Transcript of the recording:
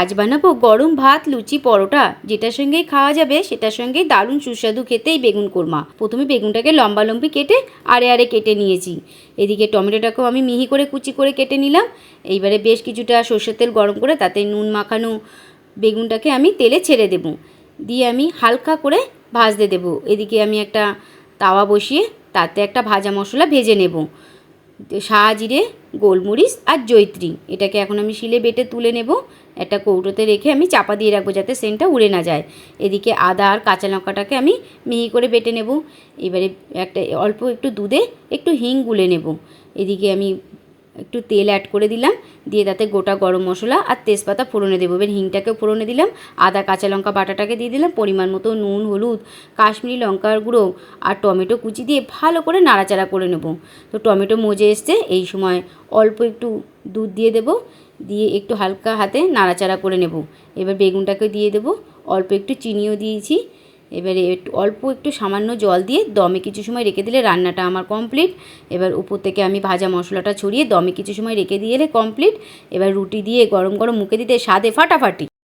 আজ বানাবো গরম ভাত, লুচি, পরোটা, যেটার সঙ্গেই খাওয়া যাবে সেটার সঙ্গেই দারুণ সুস্বাদু খেতে এই বেগুন কোরমা। প্রথমে বেগুনটাকে লম্বা লম্বি কেটে আড়ে কেটে নিয়েছি। এদিকে টমেটোটাকেও আমি মিহি করে কুচি করে কেটে নিলাম। এইবারে বেশ কিছুটা সর্ষের তেল গরম করে তাতে নুন মাখানো বেগুনটাকে আমি তেলে ছেড়ে দেব, দিয়ে আমি হালকা করে ভাজতে দেব। এদিকে আমি একটা তাওয়া বসিয়ে তাতে একটা ভাজা মশলা ভেজে নেব, শাহ জিরে, গোলমরিচ আর জয়িত্রী। এটাকে এখন আমি শিলে বেটে তুলে নেব। একটা কৌটোতে রেখে আমি চাপা দিয়ে রাখবো যাতে সেন্টটা উড়ে না যায়। এদিকে আদা আর কাঁচা লঙ্কাটাকে আমি মিহি করে বেটে নেব। এবারে একটা অল্প একটু দুধে একটু হিং গুলে নেব। এদিকে আমি একটু তেল অ্যাড করে দিলাম, দিয়ে তাতে গোটা গরম মশলা আর তেজপাতা ফোড়নে দেবো। এবার হিংটাকেও ফোড়নে দিলাম, আদা কাঁচা লঙ্কা বাটাটাকে দিয়ে দিলাম, পরিমাণ মতো নুন, হলুদ, কাশ্মীরি লঙ্কার গুঁড়ো আর টমেটো কুচি দিয়ে ভালো করে নাড়াচাড়া করে নেব। তো টমেটো মজে এসছে, এই সময় অল্প একটু দুধ দিয়ে দেব, দিয়ে একটু হালকা হাতে নাড়াচাড়া করে নেব। এবার বেগুনটাকে দিয়ে দেব, অল্প একটু চিনিও দিয়েছি। এবারে অল্প একটু সামান্য জল দিয়ে দমে কিছু সময় রেখে দিলে রান্নাটা আমার কমপ্লিট। এবার উপর থেকে আমি ভাজা মশলাটা ছড়িয়ে দমে কিছু সময় রেখে দিয়ে এলে কমপ্লিট। এবার রুটি দিয়ে গরম গরম মুখে দিতে স্বাদে ফাটাফাটি।